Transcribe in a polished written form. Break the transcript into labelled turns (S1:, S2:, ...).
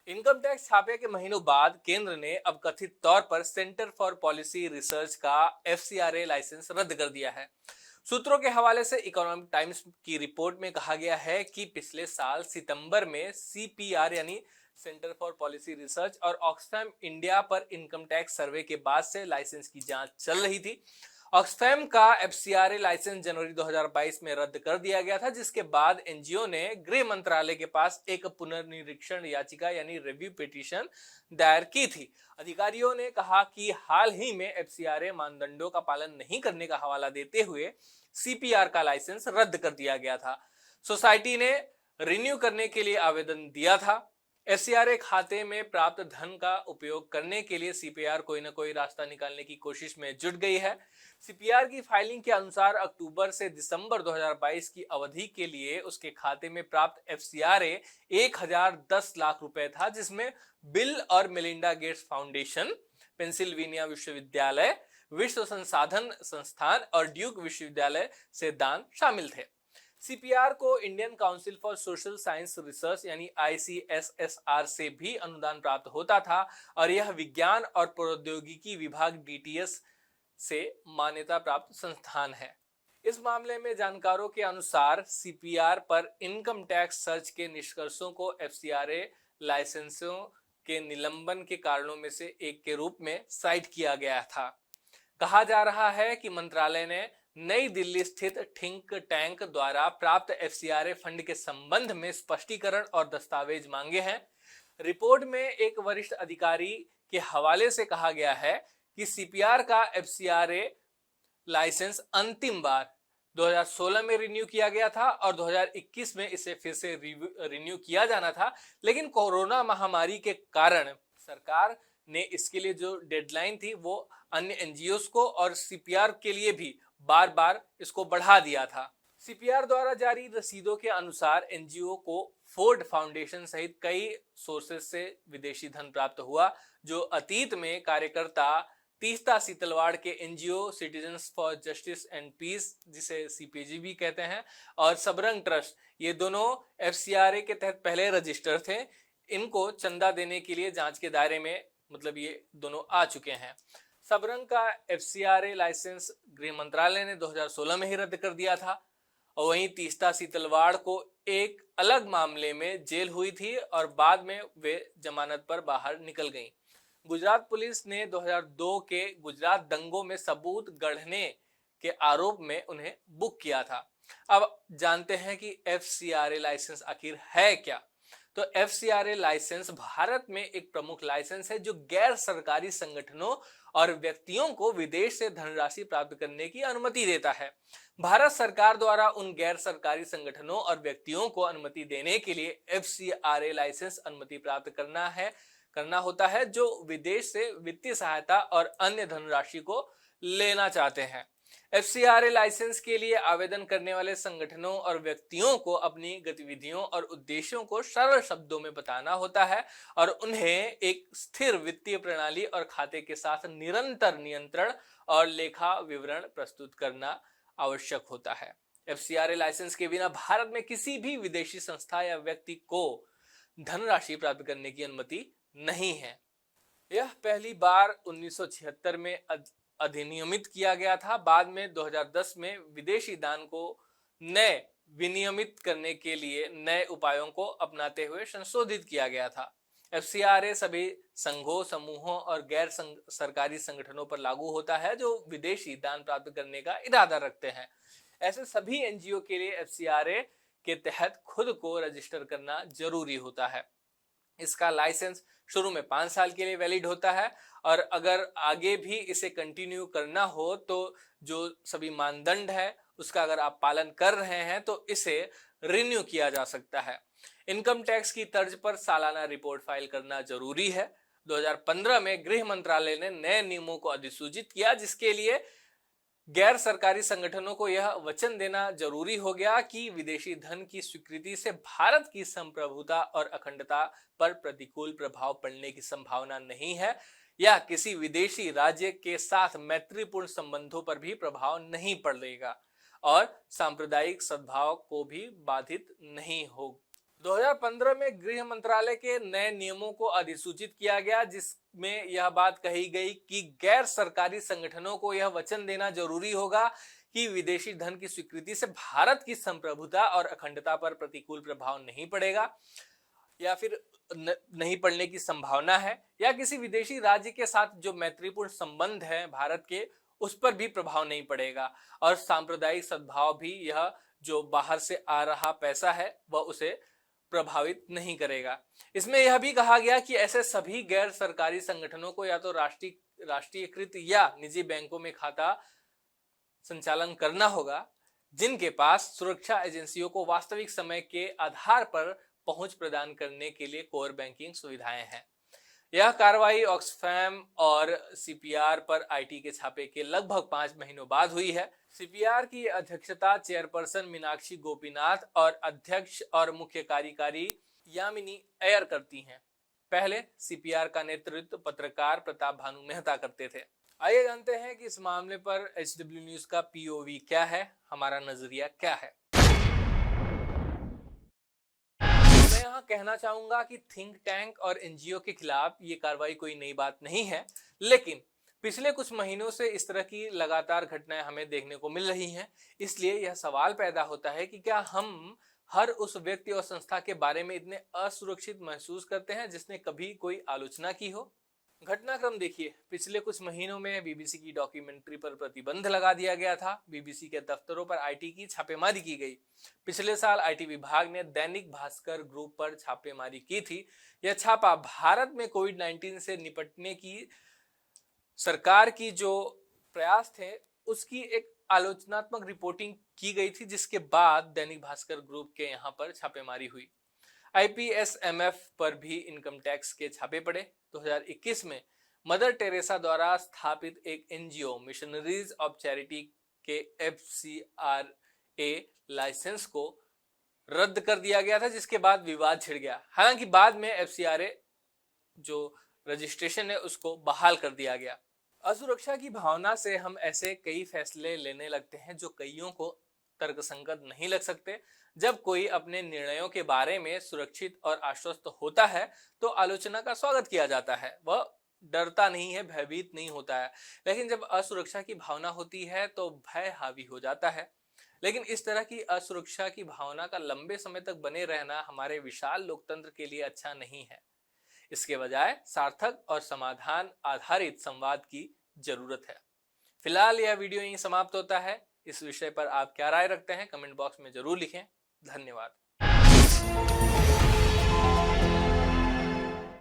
S1: Income tax छापे के महीनों बाद केंद्र ने अब कथित तौर पर सेंटर फॉर पॉलिसी रिसर्च का एफसीआरए लाइसेंस रद्द कर दिया है। सूत्रों के हवाले से इकोनॉमिक टाइम्स की रिपोर्ट में कहा गया है कि पिछले साल सितंबर में सीपीआर यानी सेंटर फॉर पॉलिसी रिसर्च और ऑक्सफैम इंडिया पर इनकम टैक्स सर्वे के बाद से लाइसेंस की जांच चल रही थी। ऑक्सफैम का एफसीआरए लाइसेंस जनवरी 2022 में रद्द कर दिया गया था, जिसके बाद एनजीओ ने गृह मंत्रालय के पास एक पुनर्निरीक्षण याचिका यानी रिव्यू पिटीशन दायर की थी। अधिकारियों ने कहा कि हाल ही में एफसीआरए मानदंडों का पालन नहीं करने का हवाला देते हुए सीपीआर का लाइसेंस रद्द कर दिया गया था। सोसाइटी ने रिन्यू करने के लिए आवेदन दिया था। एफसीआरए खाते में प्राप्त धन का उपयोग करने के लिए सीपीआर कोई न कोई रास्ता निकालने की कोशिश में जुट गई है। सीपीआर की फाइलिंग के अनुसार अक्टूबर से दिसंबर 2022 की अवधि के लिए उसके खाते में प्राप्त एफसीआरए 1010 लाख रुपए था, जिसमें बिल और मेलिंडा गेट्स फाउंडेशन, पेंसिल्वेनिया विश्वविद्यालय, विश्व संसाधन संस्थान और ड्यूक विश्वविद्यालय से दान शामिल थे। सीपीआर को Indian council for social science research यानी आईसीएसएसआर से भी अनुदान प्राप्त होता था और यह विज्ञान और प्रौद्योगिकी विभाग डीटीएस से मान्यता प्राप्त संस्थान है। इस मामले में जानकारों के अनुसार सीपीआर पर इनकम टैक्स सर्च के निष्कर्षों को एफसीआरए लाइसेंसों के निलंबन के कारणों में से एक के रूप में साइट किया गया था। कहा जा रहा है कि मंत्रालय ने नई दिल्ली स्थित थिंक टैंक द्वारा प्राप्त एफसीआरए फंड के संबंध में स्पष्टीकरण और दस्तावेज मांगे हैं। रिपोर्ट में एक वरिष्ठ अधिकारी के हवाले से कहा गया है कि सीपीआर का एफसीआरए लाइसेंस अंतिम बार 2016 में रिन्यू किया गया था और 2021 में इसे फिर से रिन्यू किया जाना था, लेकिन कोरोना महामारी के कारण सरकार ने इसके लिए जो डेडलाइन थी वो अन्य एनजीओस को और सीपीआर के लिए भी बार बार इसको बढ़ा दिया था। सीपीआर द्वारा जारी रसीदों के अनुसार एनजीओ को फोर्ड फाउंडेशन सहित कई सोर्सेस से विदेशी धन प्राप्त हुआ, जो अतीत में कार्यकर्ता तीस्ता सीतलवाड़ के NGO citizens for justice and peace, जिसे सीपीजी भी कहते हैं, और सबरंग ट्रस्ट, ये दोनों एफसीआरए के तहत पहले रजिस्टर थे। इनको चंदा देने के लिए जांच के दायरे में ये दोनों आ चुके हैं। सबरंग का एफसीआरए लाइसेंस गृह मंत्रालय ने 2016 में ही रद्द कर दिया था और वहीं तीस्ता सीतलवाड़ को एक अलग मामले में जेल हुई थी और बाद में वे जमानत पर बाहर निकल गईं। गुजरात पुलिस ने 2002 के गुजरात दंगों में सबूत गढ़ने के आरोप में उन्हें बुक किया था। अब जानते हैं कि एफसीआरए लाइसेंस आखिर है क्या। तो एफसीआरए लाइसेंस भारत में एक प्रमुख लाइसेंस है जो गैर सरकारी संगठनों और व्यक्तियों को विदेश से धनराशि प्राप्त करने की अनुमति देता है। भारत सरकार द्वारा उन गैर सरकारी संगठनों और व्यक्तियों को अनुमति देने के लिए एफसीआरए लाइसेंस अनुमति प्राप्त करना होता है जो विदेश से वित्तीय सहायता और अन्य धनराशि को लेना चाहते हैं। एफसीआरए लाइसेंस के लिए आवेदन करने वाले संगठनों और व्यक्तियों को अपनी गतिविधियों और उद्देश्यों को सरल शब्दों में बताना होता है और उन्हें एक स्थिर वित्तीय प्रणाली और खाते के साथ निरंतर नियंत्रण और लेखा विवरण प्रस्तुत करना आवश्यक होता है। एफसीआरए लाइसेंस के बिना भारत में किसी भी विदेशी संस्था या व्यक्ति को धनराशि प्राप्त करने की अनुमति नहीं है। यह पहली बार 1976 में अधिनियमित किया गया था। बाद में 2010 में विदेशी दान को नए विनियमित करने के लिए नए उपायों को अपनाते हुए संशोधित किया गया था। एफसीआरए सभी संघों, समूहों और गैर सरकारी संगठनों पर लागू होता है जो विदेशी दान प्राप्त करने का इरादा रखते हैं। ऐसे सभी एनजीओ के लिए एफसीआरए के तहत खुद को रजिस्टर करना जरूरी होता है। इसका लाइसेंस शुरू में 5 साल के लिए वैलिड होता है और अगर आगे भी इसे कंटिन्यू करना हो तो जो सभी मानदंड है उसका अगर आप पालन कर रहे हैं तो इसे रिन्यू किया जा सकता है। इनकम टैक्स की तर्ज पर सालाना रिपोर्ट फाइल करना जरूरी है। 2015 में गृह मंत्रालय ने नए नियमों को अधिसूचित किया, जिसके लिए गैर सरकारी संगठनों को यह वचन देना जरूरी हो गया कि विदेशी धन की स्वीकृति से भारत की संप्रभुता और अखंडता पर प्रतिकूल प्रभाव पड़ने की संभावना नहीं है या किसी विदेशी राज्य के साथ मैत्रीपूर्ण संबंधों पर भी प्रभाव नहीं पड़ेगा और सांप्रदायिक सद्भाव को भी बाधित नहीं 2015 में गृह मंत्रालय के नए नियमों को अधिसूचित किया गया, जिसमें यह बात कही गई कि गैर सरकारी संगठनों को यह वचन देना जरूरी होगा कि विदेशी धन की स्वीकृति से भारत की संप्रभुता और अखंडता पर प्रतिकूल प्रभाव नहीं पड़ेगा या फिर नहीं पड़ने की संभावना है, या किसी विदेशी राज्य के साथ जो मैत्रीपूर्ण संबंध है भारत के, उस पर भी प्रभाव नहीं पड़ेगा, और सांप्रदायिक सद्भाव भी यह जो बाहर से आ रहा पैसा है वह उसे प्रभावित नहीं करेगा। इसमें यह भी कहा गया कि ऐसे सभी गैर सरकारी संगठनों को या तो राष्ट्रीयकृत या निजी बैंकों में खाता संचालन करना होगा, जिनके पास सुरक्षा एजेंसियों को वास्तविक समय के आधार पर पहुंच प्रदान करने के लिए कोर बैंकिंग सुविधाएं हैं। यह कार्रवाई ऑक्सफैम और सीपीआर पर आईटी के छापे के लगभग 5 महीनों बाद हुई है। सीपीआर की अध्यक्षता चेयरपर्सन मीनाक्षी गोपीनाथ और अध्यक्ष और मुख्य कार्यकारी यामिनी अय्यर करती हैं। पहले सीपीआर का नेतृत्व पत्रकार प्रताप भानु मेहता करते थे। आइए जानते हैं कि इस मामले पर एचडब्ल्यू न्यूज का पीओवी क्या है, हमारा नजरिया क्या है। मैं यहाँ कहना चाहूंगा कि थिंक टैंक और एनजीओ के खिलाफ ये कार्रवाई कोई नई बात नहीं है, लेकिन पिछले कुछ महीनों से इस तरह की लगातार घटनाएं हमें देखने को मिल रही हैं। इसलिए यह सवाल पैदा होता है कि क्या हम हर उस व्यक्ति और संस्था के बारे में इतने असुरक्षित महसूस करते हैं जिसने कभी कोई आलोचना की हो। घटनाक्रम देखिए, पिछले कुछ महीनों में बीबीसी की डॉक्यूमेंट्री पर प्रतिबंध लगा दिया गया था। बीबीसी के दफ्तरों पर आईटी की छापेमारी की गई। पिछले साल आईटी विभाग ने दैनिक भास्कर ग्रुप पर छापेमारी की थी। यह छापा भारत में कोविड-19 से निपटने की सरकार की जो प्रयास थे उसकी एक आलोचनात्मक रिपोर्टिंग की गई थी, जिसके बाद दैनिक भास्कर ग्रुप के यहाँ पर छापेमारी हुई। आईपीएसएमएफ पर भी इनकम टैक्स के छापे पड़े। 2021 में मदर टेरेसा द्वारा स्थापित एक एनजीओ मिशनरीज ऑफ चैरिटी के एफसीआरए लाइसेंस को रद्द कर दिया गया था, जिसके बाद विवाद छिड़ गया। हालांकि बाद में एफसीआरए जो रजिस्ट्रेशन है उसको बहाल कर दिया गया। असुरक्षा की भावना से हम ऐसे कई फैसले लेने लगते हैं जो कईयों को तर्कसंगत नहीं लग सकते। जब कोई अपने निर्णयों के बारे में सुरक्षित और आश्वस्त होता है तो आलोचना का स्वागत किया जाता है, वह डरता नहीं है, भयभीत नहीं होता है। लेकिन जब असुरक्षा की भावना होती है तो भय हावी हो जाता है। लेकिन इस तरह की असुरक्षा की भावना का लंबे समय तक बने रहना हमारे विशाल लोकतंत्र के लिए अच्छा नहीं है। इसके बजाय सार्थक और समाधान आधारित संवाद की जरूरत है। फिलहाल यह वीडियो यहीं समाप्त होता है। इस विषय पर आप क्या राय रखते हैं कमेंट बॉक्स में जरूर लिखें। धन्यवाद।